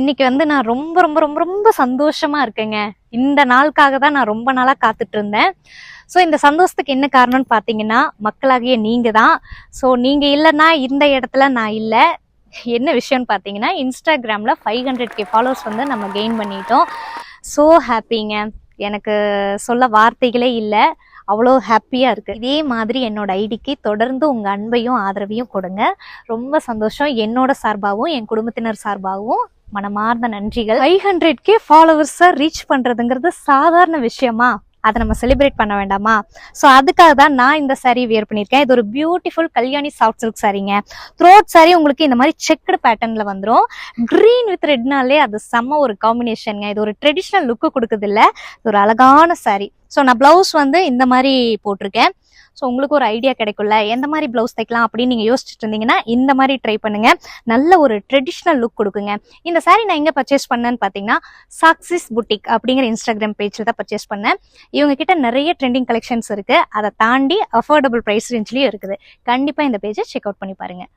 இன்னைக்கு வந்து நான் ரொம்ப ரொம்ப ரொம்ப ரொம்ப சந்தோஷமா இருக்கேங்க. இந்த நாளுக்காக தான் நான் ரொம்ப நாளா காத்துட்டு இருந்தேன். ஸோ இந்த சந்தோஷத்துக்கு என்ன காரணம்னு பார்த்தீங்கன்னா, மக்களாகிய நீங்க தான். ஸோ நீங்க இல்லைன்னா இந்த இடத்துல நான் இல்லை. என்ன விஷயம்னு பார்த்தீங்கன்னா, இன்ஸ்டாகிராமில் 500K ஃபாலோவர்ஸ் வந்து நம்ம கெயின் பண்ணிட்டோம். ஸோ ஹாப்பிங்க. எனக்கு சொல்ல வார்த்தைகளே இல்லை. அவ்வளோ ஹாப்பியாக இருக்குது. இதே மாதிரி என்னோட ஐடிக்கு தொடர்ந்து உங்கள் அன்பையும் ஆதரவையும் கொடுங்க. ரொம்ப சந்தோஷம். என்னோட சார்பாகவும் என் குடும்பத்தினர் சார்பாகவும் மனமார்ந்த நன்றிகள். 500K ஃபாலோவர்ஸை ரீச் பண்ணுறதுங்கிறது சாதாரண விஷயமா? அதை நம்ம செலிப்ரேட் பண்ண வேண்டாமா? ஸோ அதுக்காக தான் நான் இந்த சாரீ வியர் பண்ணியிருக்கேன். இது ஒரு பியூட்டிஃபுல் கல்யாணி சாஃப்ட் சில்க் சாரீங்க. த்ரோட் சாரீ உங்களுக்கு இந்த மாதிரி செக்குடு பேட்டர்ன்ல வந்துடும். கிரீன் வித் ரெட்னாலே அது செம்ம ஒரு காம்பினேஷனுங்க. இது ஒரு ட்ரெடிஷ்னல் லுக்கு கொடுக்குது இல்லை, இது ஒரு அழகான சாரீ. ஸோ நான் பிளவுஸ் வந்து இந்த மாதிரி போட்டிருக்கேன். ஸோ உங்களுக்கு ஒரு ஐடியா கிடைக்கும்ல, எந்த மாதிரி பிளவுஸ் தைக்கலாம் அப்படின்னு நீங்கள் யோசிச்சுட்டு இருந்தீங்கன்னா இந்த மாதிரி ட்ரை பண்ணுங்க. நல்ல ஒரு ட்ரெடிஷ்னல் லுக் கொடுக்குங்க. இந்த சாரீ நான் எங்கே பர்ச்சேஸ் பண்ணேன்னு பார்த்தீங்கன்னா, சாக்சிஸ் புட்டிக் அப்படிங்கிற இன்ஸ்டாகிராம் பேஜில் தான் பர்ச்சேஸ் பண்ணேன். இவங்க கிட்ட நிறைய ட்ரெண்டிங் கலெக்ஷன்ஸ் இருக்குது. அதை தாண்டி அஃபோர்டபுள் ப்ரைஸ் ரேஞ்ச்லேயும் இருக்குது. கண்டிப்பாக இந்த பேஜை செக் அவுட் பண்ணி பாருங்கள்.